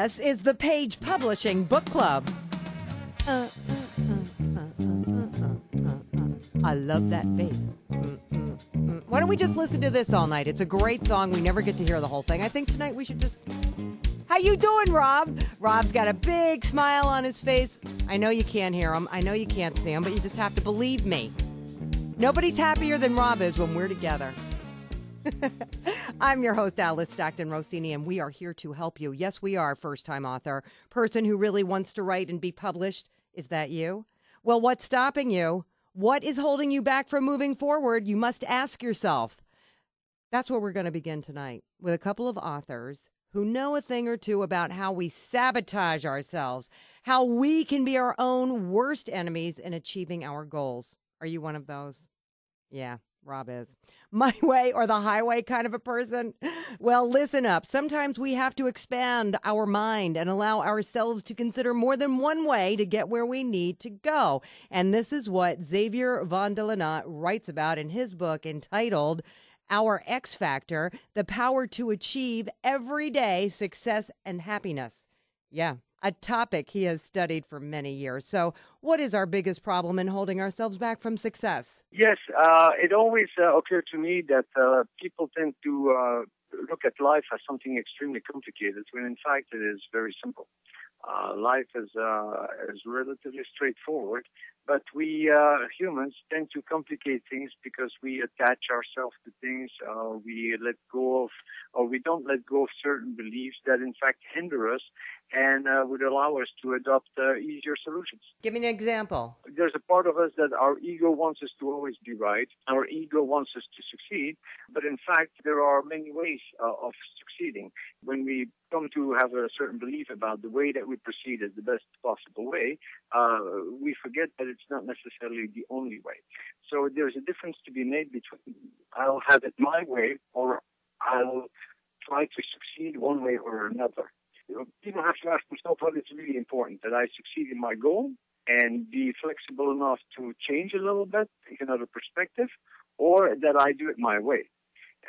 This is the Page Publishing Book Club. I love that bass. Why don't we just listen to this all night? It's a great song. We never get to hear the whole thing. I think tonight we should just... How you doing, Rob? Rob's got a big smile on his face. I know you can't hear him. I know you can't see him, but you just have to believe me. Nobody's happier than Rob is when we're together. I'm your host, Alice Stockton Rossini, and we are here to help you. Yes, we are first-time author, person who really wants to write and be published. Is that you? Well, what's stopping you? What is holding you back from moving forward? You must ask yourself. That's where we're going to begin tonight with a couple of authors who know a thing or two about how we sabotage ourselves, how we can be our own worst enemies in achieving our goals. Are you one of those? Yeah. Rob is. My way or the highway kind of a person? Well, listen up. Sometimes we have to expand our mind and allow ourselves to consider more than one way to get where we need to go. And this is what Xavier von der Lanat writes about in his book entitled Our X Factor, The Power to Achieve Everyday Success and Happiness. Yeah. A topic he has studied for many years. So what is our biggest problem in holding ourselves back from success? Yes, it always occurred to me that people tend to look at life as something extremely complicated, when in fact it is very simple. Life is relatively straightforward, but we humans tend to complicate things because we attach ourselves to things, we let go of, or we don't let go of certain beliefs that in fact hinder us and would allow us to adopt easier solutions. Give me an example. There's a part of us that our ego wants us to always be right. Our ego wants us to succeed. But in fact, there are many ways of succeeding. When we come to have a certain belief about the way that we proceed is the best possible way, we forget that it's not necessarily the only way. So there's a difference to be made between I'll have it my way or I'll try to succeed one way or another. People have to ask themselves what is really important, that I succeed in my goal and be flexible enough to change a little bit, take another perspective, or that I do it my way.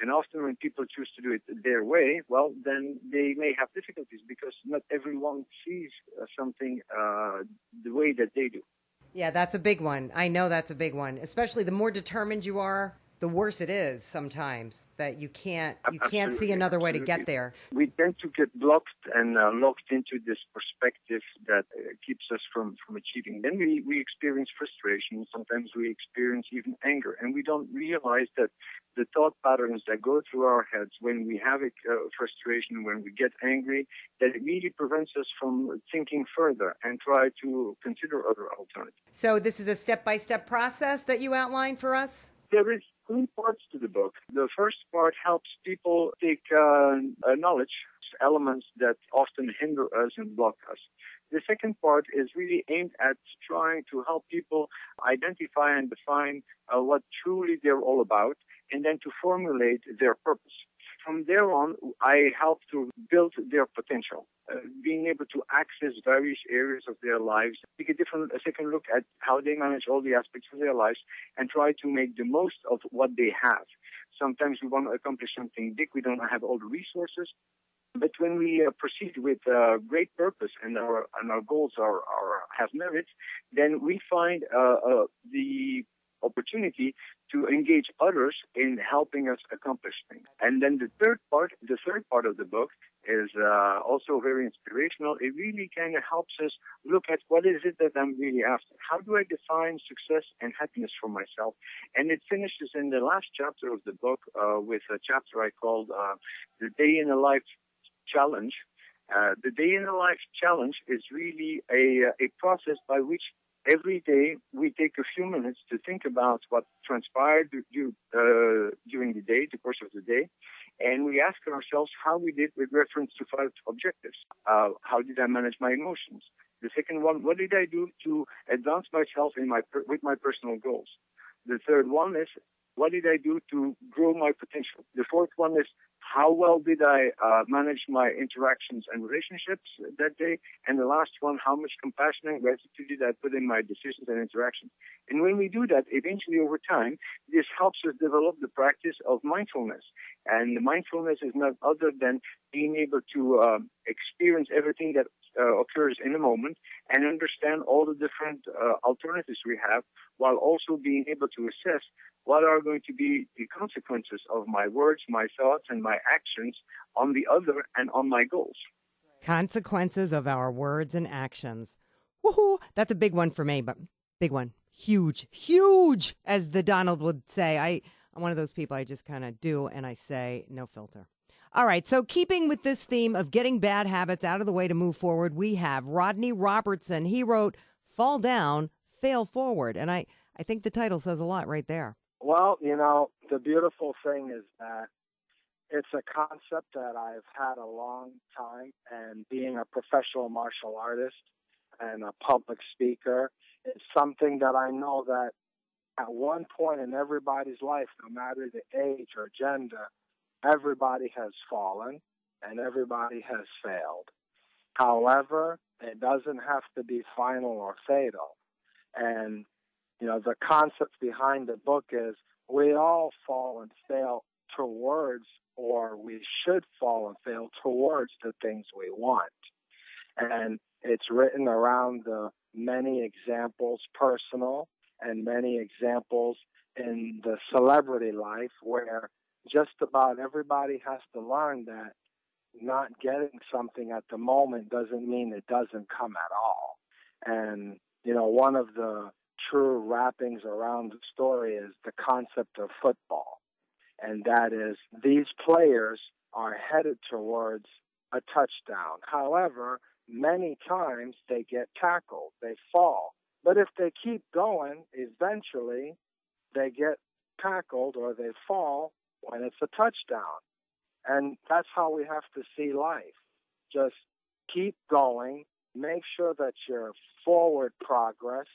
And often when people choose to do it their way, well, then they may have difficulties because not everyone sees something the way that they do. Yeah, that's a big one. I know that's a big one. Especially the more determined you are, the worse it is sometimes that you can't see another way to get there. We tend to get blocked and locked into this perspective that keeps us from achieving. Then we experience frustration. Sometimes we experience even anger. And we don't realize that the thought patterns that go through our heads when we have frustration, when we get angry, that it really prevents us from thinking further and try to consider other alternatives. So this is a step-by-step process that you outline for us? There is 3 parts to the book. The first part helps people take knowledge, elements that often hinder us and block us. The second part is really aimed at trying to help people identify and define what truly they're all about, and then to formulate their purpose. From there on, I help to build their potential, being able to access various areas of their lives, take a second look at how they manage all the aspects of their lives, and try to make the most of what they have. Sometimes we want to accomplish something big, we don't have all the resources, but when we proceed with great purpose and our goals have merit, then we find the opportunity to engage others in helping us accomplish things. And then the third part of the book is also very inspirational. It really kind of helps us look at what is it that I'm really after. How do I define success and happiness for myself? And it finishes in the last chapter of the book with a chapter I called The Day in a Life Challenge. The Day in a Life Challenge is really a process by which every day we take a few minutes to think about what transpired during the day, the course of the day, and we ask ourselves how we did with reference to 5 objectives. How did I manage my emotions? The second one, what did I do to advance myself with my personal goals? The third one is, what did I do to grow my potential? The fourth one is, how well did I manage my interactions and relationships that day? And the last one, how much compassion and gratitude did I put in my decisions and interactions? And when we do that, eventually over time, this helps us develop the practice of mindfulness. And mindfulness is not other than being able to experience everything that occurs in a moment and understand all the different alternatives we have, while also being able to assess what are going to be the consequences of my words, my thoughts, and my actions on the other and on my goals. Consequences of our words and actions. Woohoo! That's a big one for me, but big one. Huge, huge, as the Donald would say. I'm one of those people I just kind of do and I say no filter. All right, so keeping with this theme of getting bad habits out of the way to move forward, we have Rodney Robertson. He wrote Fall Down, Fail Forward. And I think the title says a lot right there. Well, the beautiful thing is that it's a concept that I've had a long time, and being a professional martial artist and a public speaker is something that I know that at one point in everybody's life, no matter the age or gender, everybody has fallen and everybody has failed. However, it doesn't have to be final or fatal. And the concept behind the book is we all fall and fail towards, or we should fall and fail towards the things we want. And it's written around the many examples, personal, and many examples in the celebrity life where just about everybody has to learn that not getting something at the moment doesn't mean it doesn't come at all. And, one of the true wrappings around the story is the concept of football. And that is, these players are headed towards a touchdown. However, many times they get tackled, they fall. But if they keep going, eventually they get tackled or they fall when it's a touchdown. And that's how we have to see life. Just keep going, make sure that you're forward progress,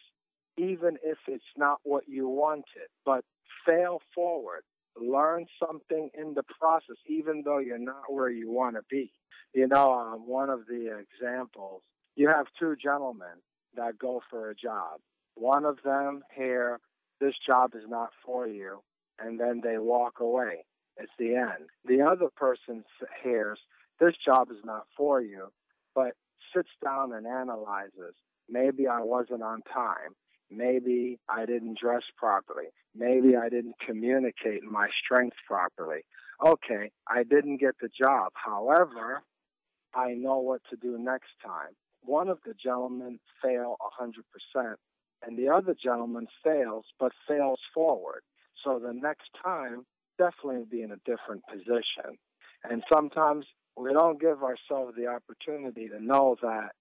even if it's not what you wanted, but fail forward. Learn something in the process, even though you're not where you want to be. One of the examples, you have two gentlemen that go for a job. One of them here, this job is not for you, and then they walk away. It's the end. The other person hears, this job is not for you, but sits down and analyzes. Maybe I wasn't on time. Maybe I didn't dress properly. Maybe I didn't communicate my strengths properly. Okay, I didn't get the job. However, I know what to do next time. One of the gentlemen failed 100%, and the other gentleman fails, but fails forward. So the next time, definitely be in a different position. And sometimes we don't give ourselves the opportunity to know that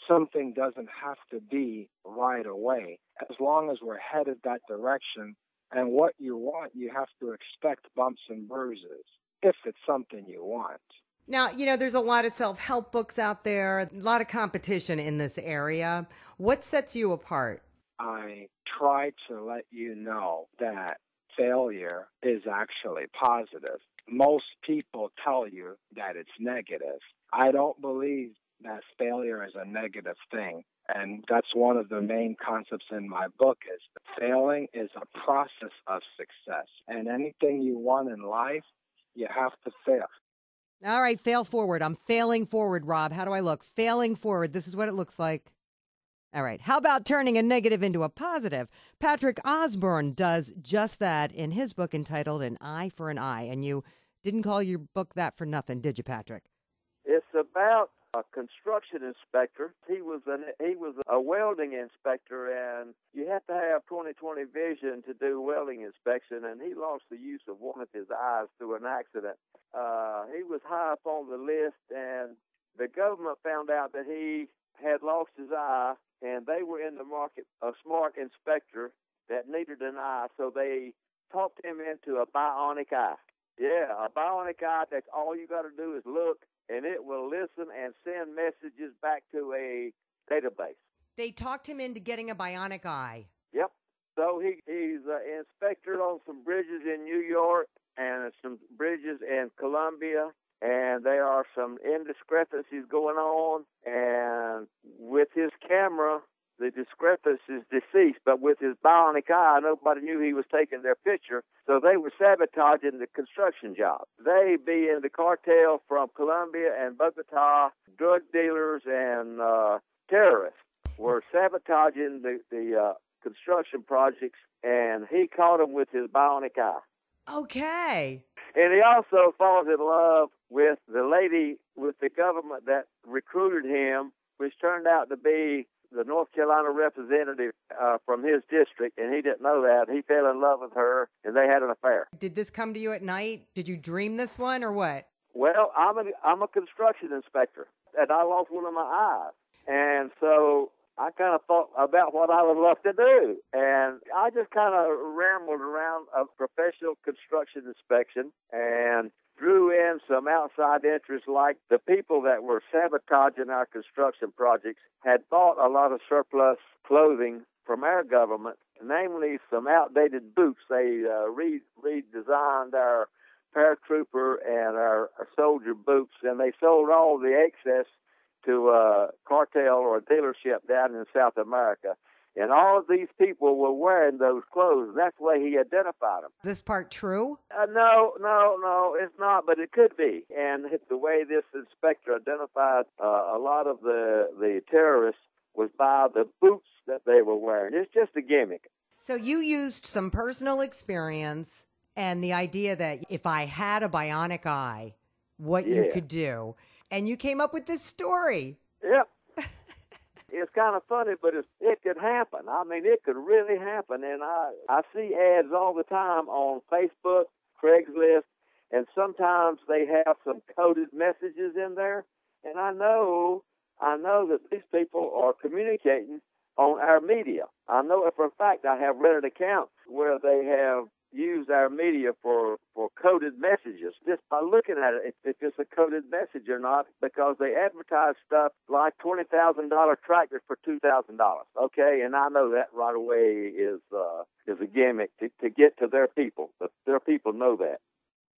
something doesn't have to be right away. As long as we're headed that direction, and what you want, you have to expect bumps and bruises if it's something you want. Now, there's a lot of self-help books out there, a lot of competition in this area. What sets you apart? I try to let you know that failure is actually positive. Most people tell you that it's negative. I don't believe that failure is a negative thing. And that's one of the main concepts in my book is that failing is a process of success. And anything you want in life, you have to fail. All right, fail forward. I'm failing forward, Rob. How do I look? Failing forward. This is what it looks like. All right. How about turning a negative into a positive? Patrick Osborne does just that in his book entitled An Eye for an Eye. And you didn't call your book that for nothing, did you, Patrick? It's about a construction inspector. He was a welding inspector, and you have to have 20/20 vision to do welding inspection, and he lost the use of one of his eyes through an accident. He was high up on the list, and the government found out that he had lost his eye, and they were in the market a smart inspector that needed an eye, so they talked him into a bionic eye. Yeah, a bionic eye, that's all you got to do is look, and it will listen and send messages back to a database. They talked him into getting a bionic eye. Yep. So he's an inspector on some bridges in New York, and some bridges in Colombia, and there are some indiscrepancies going on. And with his camera, the discrepancies deceased, but with his bionic eye, nobody knew he was taking their picture, so they were sabotaging the construction job. They, being the cartel from Colombia and Bogota, drug dealers and terrorists, were sabotaging the construction projects, and he caught them with his bionic eye. Okay. And he also falls in love with the lady with the government that recruited him, which turned out to be the North Carolina representative from his district, and he didn't know that. He fell in love with her, and they had an affair. Did this come to you at night? Did you dream this one or what? Well, I'm a construction inspector, and I lost one of my eyes. And so I kind of thought about what I would love to do. And I just kind of rambled around a professional construction inspection and drew in some outside interests, like the people that were sabotaging our construction projects had bought a lot of surplus clothing from our government, namely some outdated boots. They redesigned our paratrooper and our soldier boots, and they sold all the excess to a cartel or a dealership down in South America. And all of these people were wearing those clothes. That's the way he identified them. Is this part true? No, it's not, but it could be. And the way this inspector identified a lot of the terrorists was by the boots that they were wearing. It's just a gimmick. So you used some personal experience and the idea that if I had a bionic eye, what you could do. And you came up with this story. Yep. It's kind of funny, but it could happen. I mean, it could really happen. And I see ads all the time on Facebook, Craigslist, and sometimes they have some coded messages in there. And I know that these people are communicating on our media. I know it for a fact. I have read an account where they have used our media for coded messages just by looking at it, if it's a coded message or not, because they advertise stuff like $20,000 tractor for $2,000. Okay, and I know that right away is a gimmick to get to their people. But their people know that.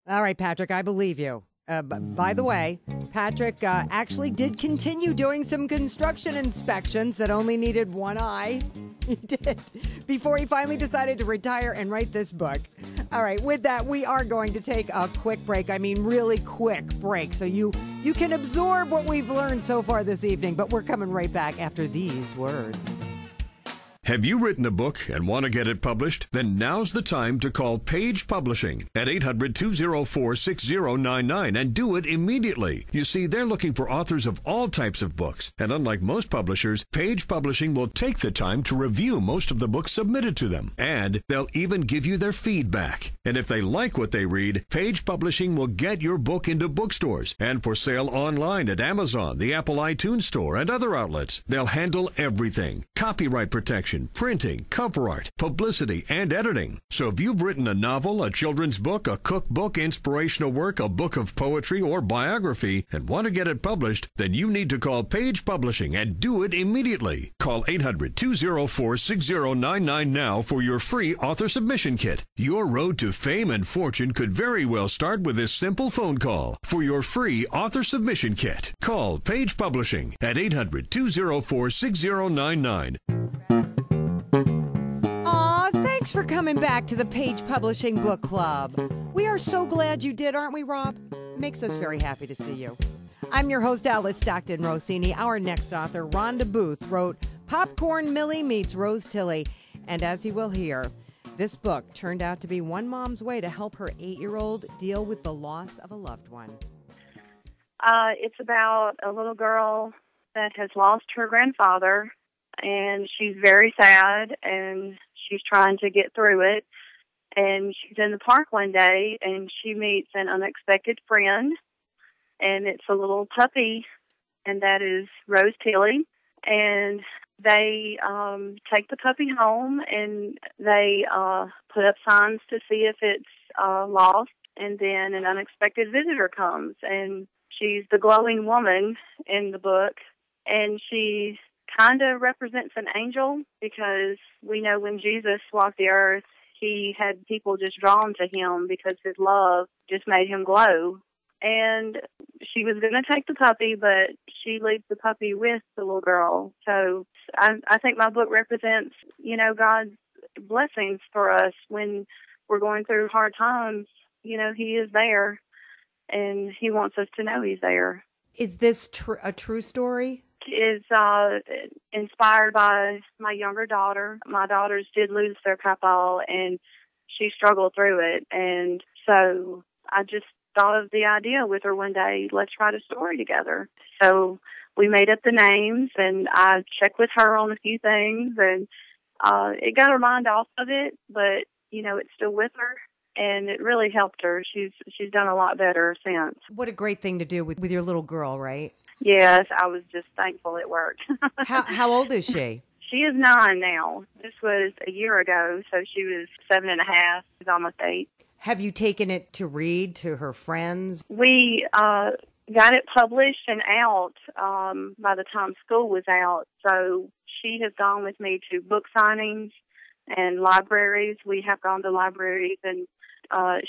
All right, Patrick, I believe you. By the way, Patrick actually did continue doing some construction inspections that only needed one eye. He did, before he finally decided to retire and write this book. All right, with that, we are going to take a quick break. I mean, really quick break, so you can absorb what we've learned so far this evening. But we're coming right back after these words. Have you written a book and want to get it published? Then now's the time to call Page Publishing at 800-204-6099 and do it immediately. You see, they're looking for authors of all types of books. And unlike most publishers, Page Publishing will take the time to review most of the books submitted to them. And they'll even give you their feedback. And if they like what they read, Page Publishing will get your book into bookstores and for sale online at Amazon, the Apple iTunes Store, and other outlets. They'll handle everything. Copyright protection, printing, cover art, publicity, and editing. So if you've written a novel, a children's book, a cookbook, inspirational work, a book of poetry, or biography, and want to get it published, then you need to call Page Publishing and do it immediately. Call 800-204-6099 now for your free author submission kit. Your road to fame and fortune could very well start with this simple phone call. For your free author submission kit, call Page Publishing at 800-204-6099. Thanks for coming back to the Page Publishing Book Club. We are so glad you did, aren't we, Rob? Makes us very happy to see you. I'm your host, Alice Stockton Rossini. Our next author, Rhonda Booth, wrote Popcorn Millie Meets Rose Tilley. And as you will hear, this book turned out to be one mom's way to help her 8-year-old deal with the loss of a loved one. It's about a little girl that has lost her grandfather, and she's very sad, and she's trying to get through it. And she's in the park one day, and she meets an unexpected friend, and it's a little puppy, and that is Rose Tilley. And they take the puppy home, and they put up signs to see if it's lost. And then an unexpected visitor comes, and she's the glowing woman in the book, and she kind of represents an angel, because we know when Jesus walked the earth, he had people just drawn to him because his love just made him glow. And she was going to take the puppy, but she leaves the puppy with the little girl. So I think my book represents, God's blessings for us when we're going through hard times. He is there, and he wants us to know he's there. Is this a true story? Is inspired by my younger daughter. My daughters did lose their papa, and she struggled through it. And so I just thought of the idea with her one day, let's write a story together. So we made up the names, and I checked with her on a few things, and it got her mind off of it, but, it's still with her, and it really helped her. She's done a lot better since. What a great thing to do with your little girl, right? Yes, I was just thankful it worked. How old is she? She is 9 now. This was a year ago, so she was 7.5. She's almost 8. Have you taken it to read to her friends? We got it published and out by the time school was out. So she has gone with me to book signings and libraries. We have gone to libraries, and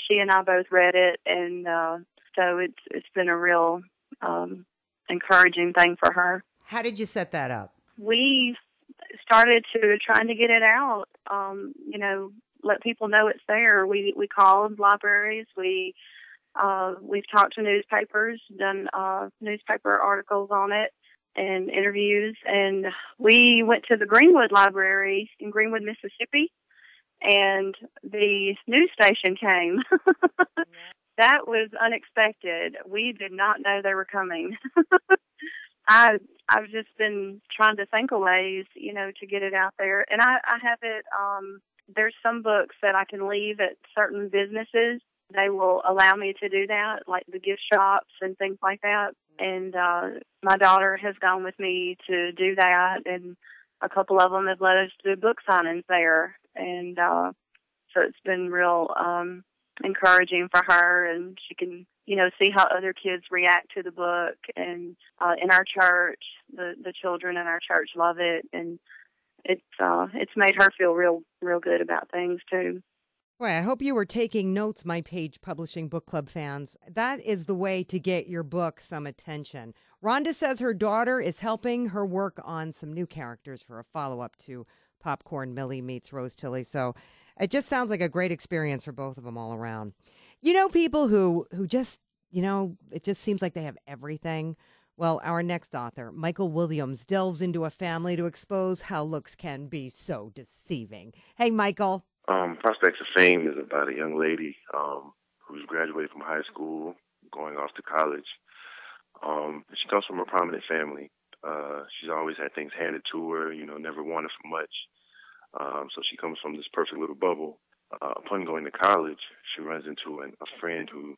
she and I both read it, and so it's been a real encouraging thing for her. How did you set that up? We started trying to get it out, let people know it's there. We called libraries. We've talked to newspapers, done newspaper articles on it and interviews. And we went to the Greenwood Library in Greenwood, Mississippi, and the news station came. That was unexpected. We did not know they were coming. I've just been trying to think of ways, to get it out there. And I have it, there's some books that I can leave at certain businesses. They will allow me to do that, like the gift shops and things like that. And my daughter has gone with me to do that, and a couple of them have let us do book signings there. And so it's been real encouraging for her, and she can, see how other kids react to the book. And in our church, the children in our church love it, and it's made her feel real good about things too. Boy, I hope you were taking notes, my Page Publishing Book Club fans. That is the way to get your book some attention. Rhonda says her daughter is helping her work on some new characters for a follow-up to Popcorn Millie Meets Rose Tilly. So it just sounds like a great experience for both of them all around. People who just, it just seems like they have everything. Well, our next author, Michael Williams, delves into a family to expose how looks can be so deceiving. Hey, Michael. Prospects of Fame is about a young lady who's graduated from high school, going off to college. She comes from a prominent family. She's always had things handed to her, never wanted for much. So she comes from this perfect little bubble. Upon going to college, she runs into a friend who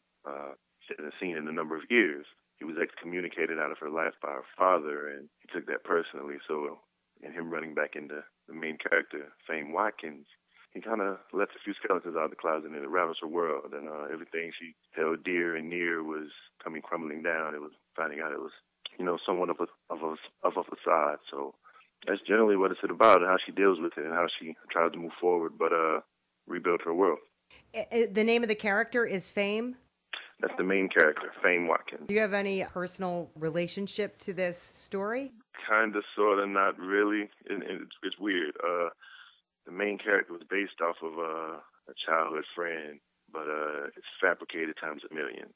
she hasn't seen in a number of years. He was excommunicated out of her life by her father, and he took that personally. So in him running back into the main character, Fame Watkins, he kind of lets a few skeletons out of the closet, and it ravels her world. And everything she held dear and near was coming crumbling down. It was finding out it was, somewhat of a facade. So that's generally what it's about, and how she deals with it, and how she tries to move forward, but rebuild her world. The name of the character is Fame? That's the main character, Fame Watkins. Do you have any personal relationship to this story? Kind of, sort of, not really. And it's weird. The main character was based off of a childhood friend, but it's fabricated times a million,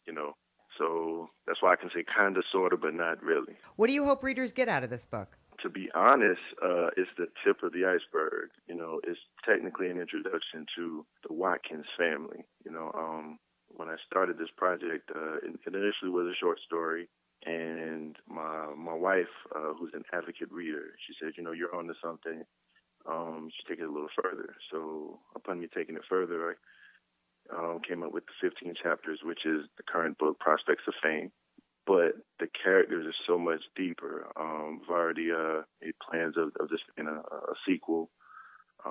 So that's why I can say kind of, sort of, but not really. What do you hope readers get out of this book? To be honest, it's the tip of the iceberg. It's technically an introduction to the Watkins family. When I started this project, it initially was a short story, and my wife, who's an advocate reader, she said, you're onto something. You should take it a little further. So upon me taking it further, I came up with the 15 chapters, which is the current book, Prospects of Fame. But the characters are so much deeper. I've already made plans of this in a sequel,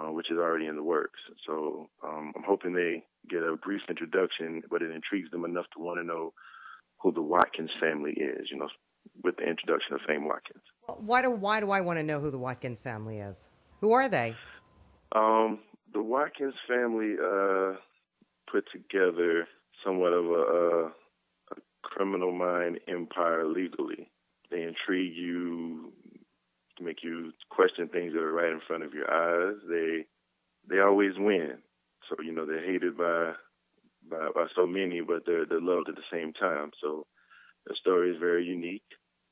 which is already in the works. So I'm hoping they get a brief introduction, but it intrigues them enough to want to know who the Watkins family is, with the introduction of Fame Watkins. Why do I want to know who the Watkins family is? Who are they? The Watkins family put together somewhat of a criminal mind empire legally. They intrigue you, make you question things that are right in front of your eyes. They always win. So, they're hated by so many, but they're loved at the same time. So the story is very unique,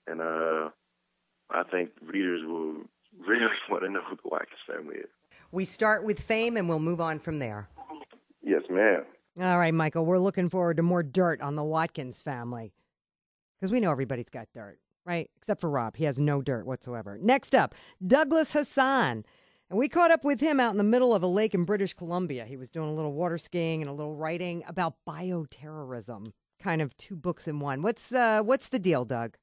and I think readers will really want to know who the Watkins family is. We start with fame, and we'll move on from there. Yes, ma'am. All right, Michael, we're looking forward to more dirt on the Watkins family, because we know everybody's got dirt, right? Except for Rob. He has no dirt whatsoever. Next up, Douglas Hassan. And we caught up with him out in the middle of a lake in British Columbia. He was doing a little water skiing and a little writing about bioterrorism. Kind of two books in one. What's the deal, Doug?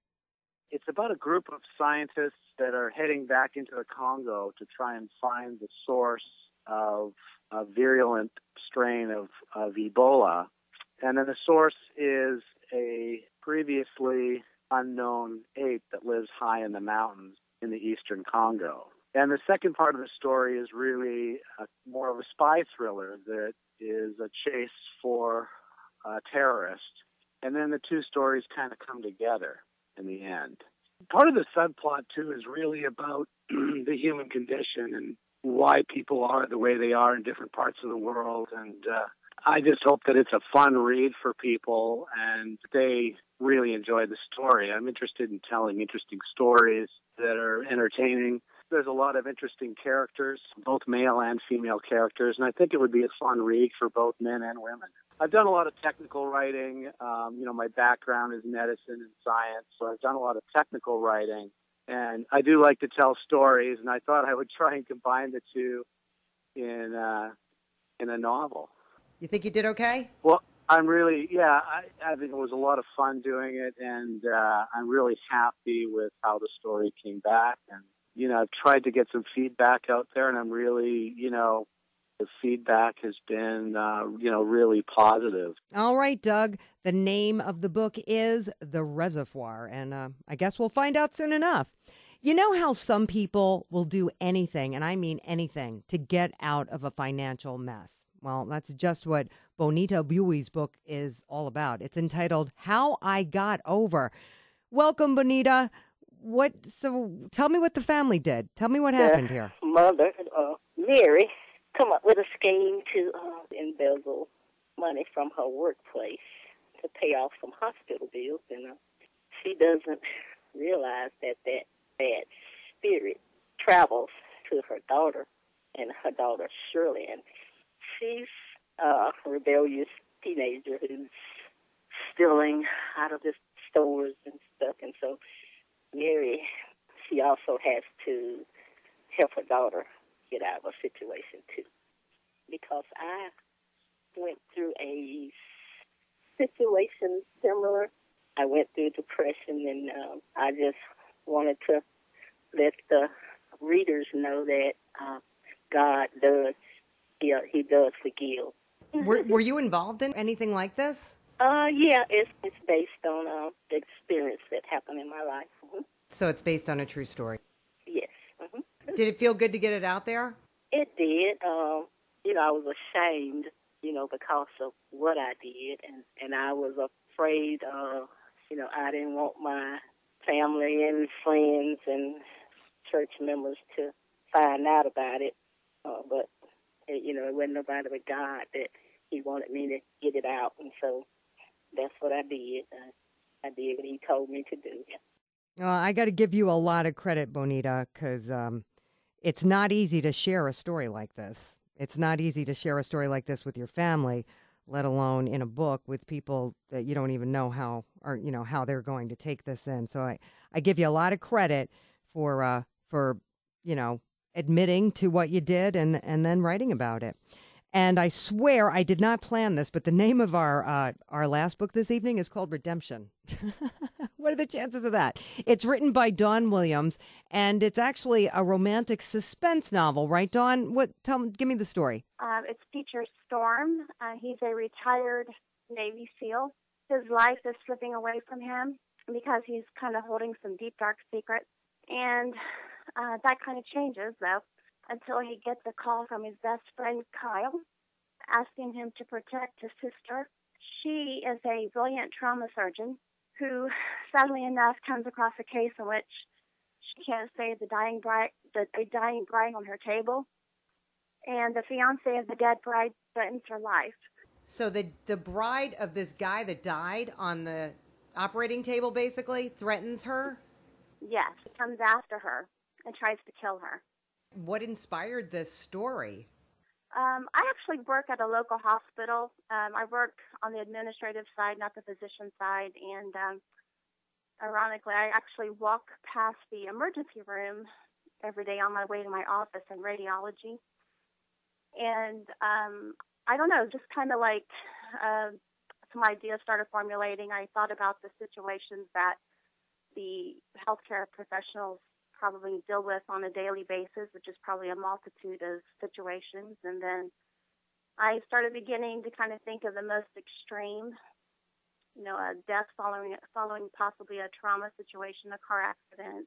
It's about a group of scientists that are heading back into the Congo to try and find the source of a virulent strain of Ebola. And then the source is a previously unknown ape that lives high in the mountains in the eastern Congo. And the second part of the story is really more of a spy thriller that is a chase for a terrorist. And then the two stories kind of come together in the end. Part of the subplot, too, is really about the human condition and why people are the way they are in different parts of the world. And I just hope that it's a fun read for people and they really enjoy the story. I'm interested in telling interesting stories that are entertaining. There's a lot of interesting characters, both male and female characters, and I think it would be a fun read for both men and women. I've done a lot of technical writing. My background is medicine and science, so I've done a lot of technical writing. And I do like to tell stories, and I thought I would try and combine the two in a novel. You think you did okay? Well, I'm really, I think it was a lot of fun doing it, and I'm really happy with how the story came back. And, I've tried to get some feedback out there, and I'm really, the feedback has been, really positive. All right, Doug. The name of the book is The Reservoir, and I guess we'll find out soon enough. You know how some people will do anything, and I mean anything, to get out of a financial mess? Well, that's just what Bonita Bui's book is all about. It's entitled How I Got Over. Welcome, Bonita. So tell me what the family did. Tell me what happened here. Mother, Mary, come up with a scheme to embezzle money from her workplace to pay off some hospital bills, and she doesn't realize that bad spirit travels to her daughter and her daughter Shirley, and she's a rebellious teenager who's stealing out of the stores and stuff, and so Mary, she also has to help her daughter get out of a situation too, because I went through a situation similar. I went through depression, and I just wanted to let the readers know that God does, He does forgive. Were you involved in anything like this? Yeah, it's based on the experience that happened in my life. Mm-hmm. So it's based on a true story? Yes. Mm-hmm. Did it feel good to get it out there? It did. I was ashamed, because of what I did, and I was afraid, I didn't want my family and friends and church members to find out about it, but, it wasn't nobody but God that He wanted me to get it out, and so that's what I did. I did what He told me to do. Well, I got to give you a lot of credit, Bonita, because it's not easy to share a story like this. It's not easy to share a story like this with your family, let alone in a book with people that you don't even know how they're going to take this in. So I give you a lot of credit for admitting to what you did and then writing about it. And I swear I did not plan this, but the name of our last book this evening is called Redemption. What are the chances of that? It's written by Dawn Williams, and it's actually a romantic suspense novel, right, Dawn? Give me the story. It features Storm. He's a retired Navy SEAL. His life is slipping away from him because he's kind of holding some deep, dark secrets. And that kind of changes, though, until he gets a call from his best friend, Kyle, asking him to protect his sister. She is a brilliant trauma surgeon who, sadly enough, comes across a case in which she can't save the dying bride on her table, and the fiancé of the dead bride threatens her life. So the bride of this guy that died on the operating table basically threatens her? Yes, he comes after her and tries to kill her. What inspired this story? I actually work at a local hospital. I work on the administrative side, not the physician side, and ironically, I actually walk past the emergency room every day on my way to my office in radiology. And I don't know, just kind of like some ideas started formulating. I thought about the situations that the healthcare professionals probably deal with on a daily basis, which is probably a multitude of situations. And then I started beginning to kind of think of the most extreme, a death following possibly a trauma situation, a car accident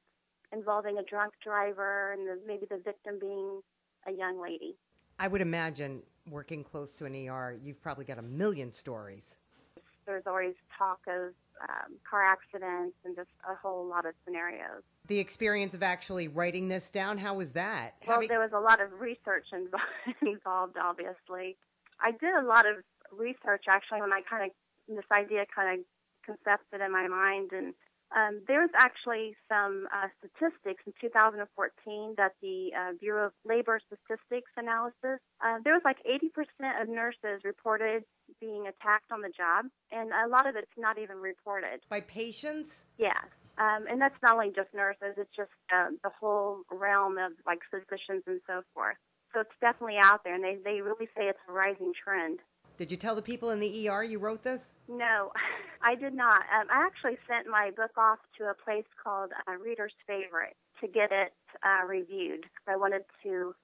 involving a drunk driver, and maybe the victim being a young lady. I would imagine working close to an ER, you've probably got a million stories. There's always talk of car accidents and just a whole lot of scenarios. The experience of actually writing this down, how was that? Well, there was a lot of research involved, obviously. I did a lot of research, actually, when this idea kind of concepted in my mind. And there was actually some statistics in 2014 that the Bureau of Labor Statistics analysis, there was like 80% of nurses reported being attacked on the job, and a lot of it's not even reported. By patients? Yes. And that's not only just nurses, it's just the whole realm of like physicians and so forth. So it's definitely out there, and they really say it's a rising trend. Did you tell the people in the ER you wrote this? No, I did not. I actually sent my book off to a place called Reader's Favorite to get it reviewed. I wanted to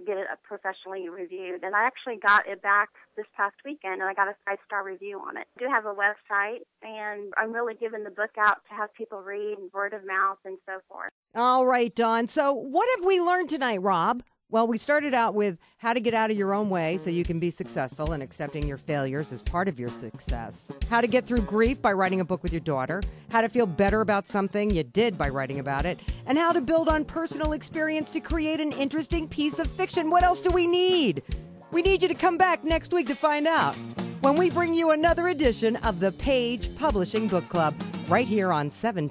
get it professionally reviewed. And I actually got it back this past weekend, and I got a 5-star review on it. I do have a website, and I'm really giving the book out to have people read, word of mouth, and so forth. All right, Dawn. So what have we learned tonight, Rob? Well, we started out with how to get out of your own way so you can be successful, and accepting your failures as part of your success. How to get through grief by writing a book with your daughter. How to feel better about something you did by writing about it. And how to build on personal experience to create an interesting piece of fiction. What else do we need? We need you to come back next week to find out when we bring you another edition of the Page Publishing Book Club right here on 7.